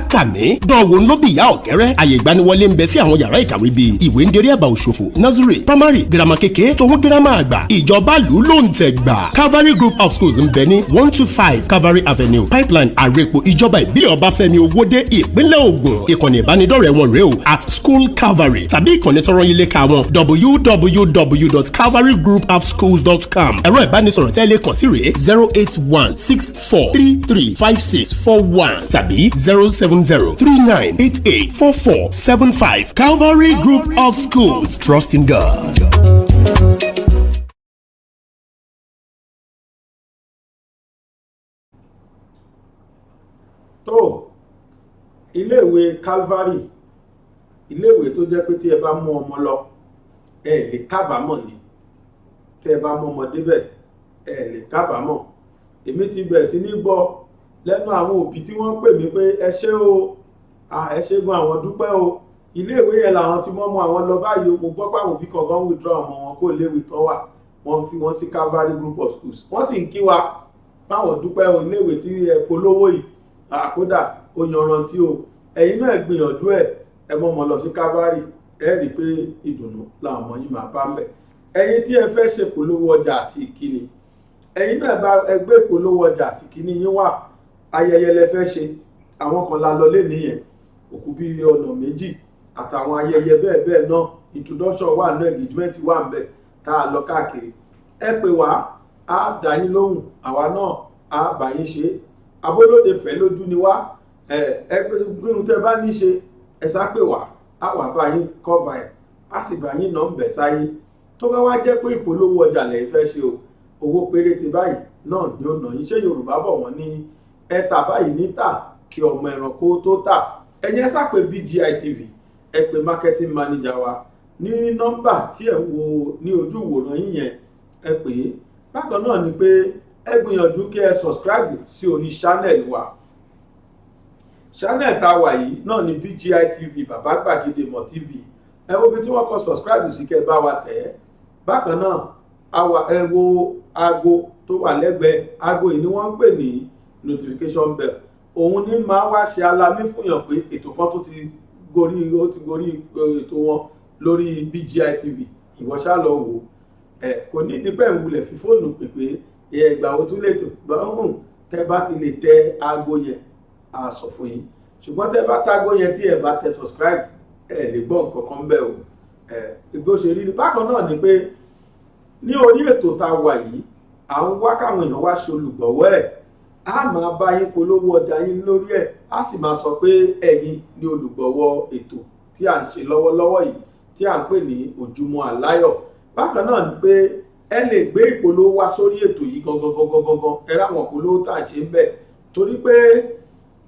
kàmí dánwò ńlọ́bìyà ọ̀kẹ́rẹ́ àyè ìgbaniwọlé ń bẹ sí àwọn yàrá ìkàwé bíi ìwé ń derí àbá òṣòfò nursery primary girama kékeré tó ń girama àgbà ìjọba lù ló ń tẹ̀ gbà Calvary Group of Schools ń bẹ ní 125 Calvary Avenue Pipeline Àrèpò ìjọba ìbílẹ̀ Ọbáfẹ́mi Owódé ìpínlẹ̀ Ògùn ìkànnì ìbánidọ́rẹ̀ẹ́ wọn rèé o @school Calvary tàbí ìkànnì tọrọ ilé ka wọn www.calvarygroupofschools.com ẹ̀rọ ìbánisọ̀rọ̀ tẹ́lẹ̀ kàn sí rèé 08164335641 tàbí 07039884475 Calvary Group of Schools, trust in God. tó iléèwé Calvary iléèwé tó jẹ́ pé tí ẹ bá mú ọmọ lọ ẹ lè kábàámọ̀ ni tí ẹ bá mú ọmọ débẹ̀ ẹ lè kábàámọ̀ èmi ti bẹ̀rẹ̀ sí ní gbọ́ lẹ́nu àwọn òbí tí wọ́n pè mí pé ẹ ṣé o ẹ ṣé gan àwọn dúpẹ́ o iléèwé yẹn làwọn ti mọ́mọ́ àwọn lọ báyìí mo gbọ́ pé àwọn òbí kankan withdraw ọmọ wọn kó léèwé tó wà wọ́n fi wọ́n sí Calvary Group of Schools wọ́n sì ń kí wa báwọn dúpẹ́ o iléèwé tí ẹ polówó yìí àkódà ó yanrantí o ẹ̀yin náà gbìyànjú ẹ mọ́mọ́ lọ sí Calvary ẹ rí i pé ìdùnnú làwọn ọmọ yìí máa bá ń bẹ̀ ẹ̀yin tí ẹ fẹ́ ṣe polówó ọjà àti ìkíni ẹ̀yin náà bá ẹgbẹ́ ìpolówó ọjà àti ìkíni yín wà ayẹyẹ lẹ fẹ́ ṣe àwọn kan la lọ lé nìyẹn òkú bíi ọ̀nà méjì àtàwọn ayẹyẹ bẹ́ẹ̀ bẹ́ẹ̀ náà introduction wà ní engagement wà ń bẹ̀ tá a lọ káàkiri ẹ pè wá á dá yín lóhùn àwa náà á bá yín ṣe abólóde fẹ́ lójú ni wá gbígbóhùn tẹ́ bá ní ṣe ẹ sá pè wá á wà bá yín cover ẹ̀ á sì bá yín nọ́mbẹ̀ sáyé tó bá wá jẹ́ pé ìpolówó ọjà lẹ́yìn fẹ́ ṣe o owó péréte báyìí náà ni ó nà yín ṣé Yorùbá bọ̀ wọ́n ní ẹ̀ta báyìí níta kí ọmọ ẹranko tó tà ẹ̀yin ẹ sá pè BGI TV ẹ pè marketing manager wa ní nọ́mbà tí ẹ wo ní ojú ìwòran yín yẹn ẹ pè é bákan náà ni pé ẹ gbìyànjú kí ẹ subscribe sí orí channel wa channel tá a wà yìí náà ni BGI TV Bàbá Gbàgede Ìmọ̀ TV ẹ wo bí tí wọ́n kọ subscribe sí kẹ́ bá wa tẹ̀ ẹ́ bákan náà ẹ wo aago tó wà lẹ́gbẹ̀ẹ́ aago yìí ni wọ́n ń pè ní notification bell òun ní máa wá ṣe alamí fún yàn pé ètò kan tó ti gorí ètò wọn lórí BGI TV ìwọ ṣá lọ wò kò ní dípẹ́ ìwúlẹ̀ fi fóònù pèpè ìgbà wo tún lè tò gbọ́n tẹ́ bá ti lè tẹ aago yẹn a sọ fún yín ṣùgbọ́n tẹ́ bá tágó yẹn tí ẹ bá tẹ subscribe ẹ lè gbọ́ nǹkan kan bẹ́ẹ̀ o ìgbó ṣe rí ni bákan náà ni pé ní orí ètò tá a wà yìí à ń wá káwọn èèyàn wá ṣe olùgbọ̀wọ́ ẹ̀ a máa bá yín polówó ọjà yín lórí ẹ̀, a sì máa sọ pé ẹ̀yin ni olùgbọ̀wọ́ ètò tí à ń ṣe lọ́wọ́lọ́wọ́ yìí tí à ń pè ní Ojúmọ́ Aláyọ̀. Bákan náà ni pé ẹ lè gbé ìpolówó wá sórí ètò yìí gangan ẹ ráwọn ìpolówó tá à ń ṣe ń bẹ̀, torí pé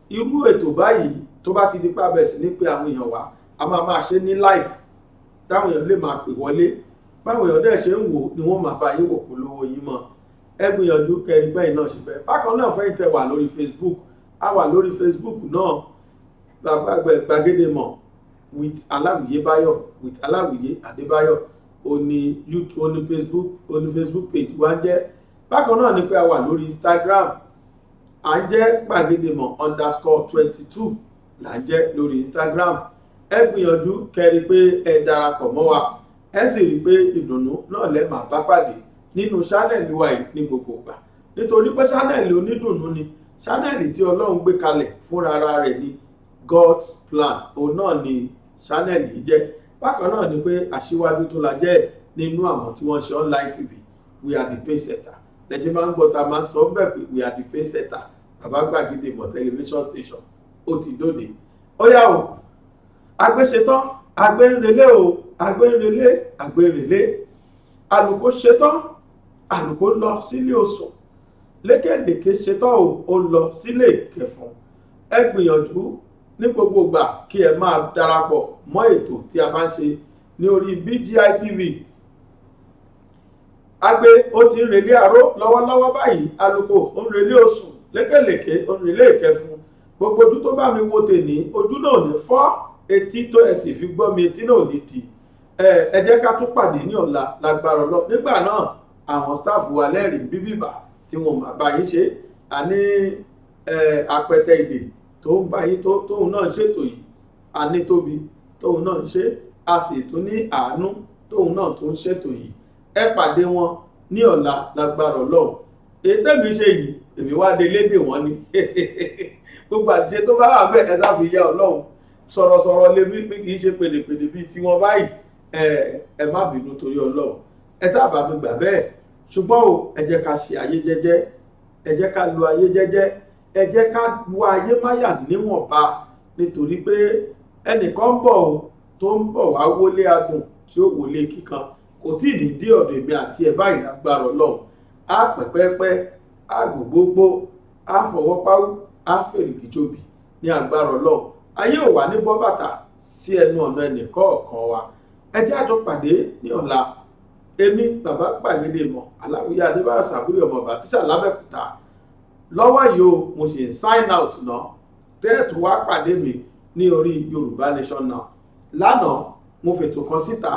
irú ètò báyìí tó bá ti di pa bẹ̀ sí ní pé àwọn èèyàn wá a máa ṣe ní live táwọn èèyàn lè máa pè wọlé, báwọn èèyàn dẹ̀ ṣe ń wò ni wọ́n máa bá yín wò polówó yín mọ́. Ẹ gbìyànjú kẹrin gbẹ̀yìn náà ṣe bẹ́ẹ̀. Bákan náà fẹ́yìn tẹ wà lórí Facebook, a wà lórí Facebook náà Gbàgede Ìmọ̀ with Aláwìyé Báyọ̀, with Aláwìyé Adébáyọ̀, ó ní YouTube, ó ní Facebook page wa ń jẹ́. Bákan náà ni pé a wà lórí Instagram, à ń jẹ́ Gbàgede Ìmọ̀ _22 là ń jẹ́ lórí Instagram. Ẹ gbìyànjú kẹrin pé ẹ darapọ̀ mọ́ wa, ẹ sì rí pé ìdùnnú náà lẹ́ máa bá pàdé nínú ṣánẹ́ẹ̀lì wa yìí ní gbogbo ìgbà, nítorí pé ṣánẹ́ẹ̀lì onídùnnú ni ṣánẹ́ẹ̀lì tí Ọlọ́run gbé kalẹ̀ fúnra ara rẹ̀ ní God's Plan, òun náà ni ṣánẹ́ẹ̀lì yìí jẹ́. Bákan náà ni pé aṣíwájú tó la jẹ́ nínú àwọn tí wọ́n ṣe online TV, we are the pace setter. Lẹ́ṣẹ̀ máa ń gbọ́ ta máa ń sọ bẹ́ẹ̀ pé we are the pace setter. Bàbá Gbàgede Ìmọ̀ television station ó ti dóde. Ó yá o, agbéṣetán agbérelé o, agbérelé àlùkò ṣetán, àlùkò lọ sílé òsùn, lékèlékè ṣetán ó lọ sílé ìkẹfùn. Ẹ gbìyànjú ní gbogbo ìgbà kí ẹ máa darapọ̀ mọ́ ètò tí a máa ń ṣe ní orí BGI TV. Agbe ó ti ń relé aró lọ́wọ́lọ́wọ́ báyìí, àlùkò ó ń relé òsùn, lékèlékè ó ń relé ìkẹfùn. Gbogbo ojú tó bá mi wo tèní, ojú náà ní fọ́, etí tó ẹ sì fi gbọ́ mi, etí náà ní di. Ẹ jẹ́ ká tún pàdé ní ọ̀la lágbára Ọlọ́run. Nígbà náà àwọn staff wa lẹ́rìí bíbíbà tí wọ́n máa bá yín ṣe, àní apẹtẹ èdè tó ń bá yín tóun náà ń ṣètò yìí, àní tóbi tóun náà ń ṣe, a sì tún ní àánú tóun náà tó ń ṣètò yìí. Ẹ pàdé wọn ní ọ̀la lágbára Ọlọ́run. Èyí tẹ́mi ṣe yìí èmi wá dé lédè wọn ni gbogbo àṣìṣe tó bá wà bẹ́ẹ̀ ẹ sáfi yẹ Ọlọ́run. Sọ̀rọ̀sọ̀rọ̀ lè mí kì í ṣe pèlèpèlè bíi tiwọn báyìí, ẹ má bínú torí Ọlọ́run, ẹ sábà mi gbà bẹ́ẹ̀. Ṣùgbọ́n o, ẹ jẹ́ ká ṣe ayé jẹ́jẹ́, ẹ jẹ́ ká lo ayé jẹ́jẹ́, ẹ jẹ́ ká wo ayé máyà níwọ̀nba, nítorí pé ẹnìkan ń bọ̀ o tó ń bọ̀ wá wọlé adùn tí ó wọlé kíkan, kò tí ì ní dé ọ̀dọ̀ èmi àti ẹ báyìí lágbára Ọlọ́run. Á pẹ́pẹ́pẹ́, á gbogbogbò, á fọwọ́páwú, á fèrèkì jòbì ní agbára Ọlọ́run. Ayé ò wá ní bọ́ bàtà sí ẹnu ọ̀nà ẹnìkọ̀ọ̀kan wa. Ẹ jẹ́ á tún pàdé ní ọ̀la. Èmi Bàbá Gbàgede Ìmọ̀ Aláwìyé Adébáyọ̀ Sàbúrì ọmọ Bàtíṣà lábẹ́òkúta. Lọ́wọ́ yìí o, mo ṣe sign out náà, tẹ́ẹ̀tù wá pàdé mi ní orí Yorùbá Nation Now. Lánàá mo fètò kan síta,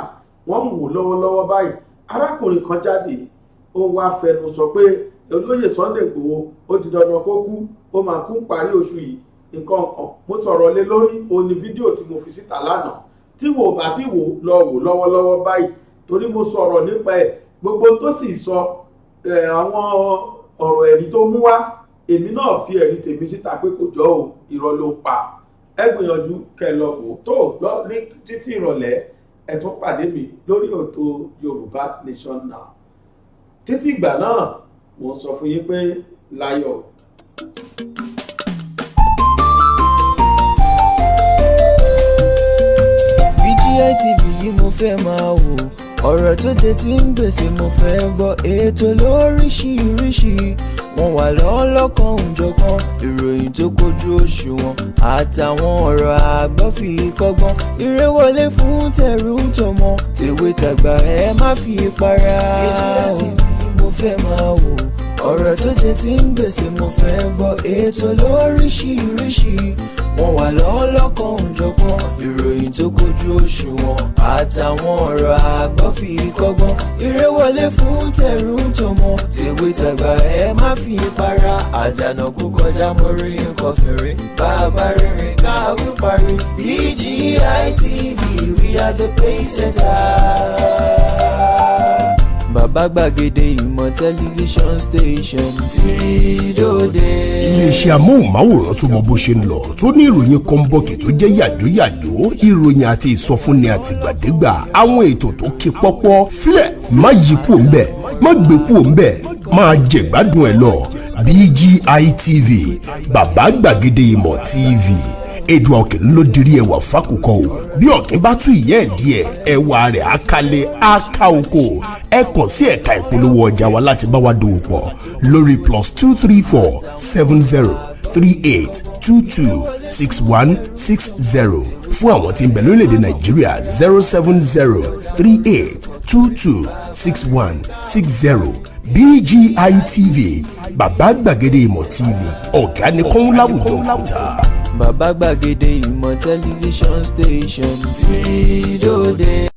wọ́n ń wò lọ́wọ́lọ́wọ́ báyìí. Arákùnrin kan jáde, ó wá fẹnu sọ pé olóyè Sunday Igboho ó ti dandan kó kú, ó máa kú parí oṣù yìí, nǹkan kan. Mo sọ̀rọ̀ lé lórí, ó ní fídíò tí mo fi síta lánàá, tí wò bá tí wò lọ wò lọ́wọ́lọ́wọ́ báyìí, torí mo sọ̀rọ̀ nípa ẹ̀ gbogbo tó sì sọ àwọn ọ̀rọ̀ ẹ̀rí tó mú wá, èmi náà fi ẹ̀rí tèmi síta pé kò jọ o, irọ́ ló pa. Ẹ gbìyànjú kẹ́ lọ wò tó lọ ní títí ìrọ̀lẹ́, ẹ tún pàdé mi lórí ètò Yorùbá Nation Now. Títí ìgbà náà mo sọ fún yín pé láyọ̀. BGI TV yìí mo fẹ́ máa wò, ọ̀rọ̀ tó jẹ tí ń gbèsè mo fẹ́ gbọ́, ètò lóríṣiríṣi wọ́n wà lọ́lọ́kan òjọ̀kan, ìròyìn tó kojú òṣùwọ̀n àtàwọn ọ̀rọ̀ àgbọ́ fi kọ́gbọ́n, eré wọlé fún tẹ̀rù tọmọ, tèwe tàgbà ẹ má fi para. BGI TV mo fẹ́ máa wò, ọ̀rọ̀ tó jẹ tí ń gbèsè mo fẹ́ gbọ́, ètò lóríṣiríṣi wọ́n wà lọ́lọ́kan òjọ̀kan, ìròyìn tó kojú òṣùwọ̀n àtàwọn ọ̀rọ̀ àgbọ́ fi kọ́gbọ́n, eré wọlé fún tẹ̀rù tọmọ, tèwe tàgbà ẹ má fi para. Àjànàkú kọjá mo rí nǹkan fèrè, bàbá rere káwí parí. BGI TV, we are the pace setter. Bàbá Gbàgede Ìmọ̀ tẹlifíṣọ̀n station ti dòde. Iléeṣẹ́ amóhùnmáwòrán tó mọ bó ṣe ń lọ, tó ní ìròyìn kọ́ńbọ̀kì tó jẹ́ yàjóyàjó, ìròyìn àti ìsọfúnni àtìgbàdégbà, àwọn ètò tó ké pọ́pọ́. Filẹ̀ má yí kúò ń bẹ̀, má gbé kúò ń bẹ̀, máa jẹ̀gbádùn ẹ̀ lọ. BGI TV bàbá gbàgede ìmọ̀ TV Èdùà Òkè ló dirí ẹwà fákòkò o bí ọ̀kín bá tú ìyẹ́ ẹ̀ díẹ̀ ẹwà rẹ̀ àkàlẹ̀ àkà oko ẹ kàn sí ẹ̀ka ìpolówó ọjà wa láti bá wa dòwò pọ̀ lórí +234 70 38 22 61 60 fún àwọn tí ń bẹ lórílẹ̀‐èdè Nàìjíríà 070 38 22 61 60 BGI TV bàbá gbàgede ìmọ̀ TV ọ̀gá ni kọ́ń láwùjọ kúta. Bàbá gbàgede ìmọ̀ tẹlifíṣọ̀n station tí dòde.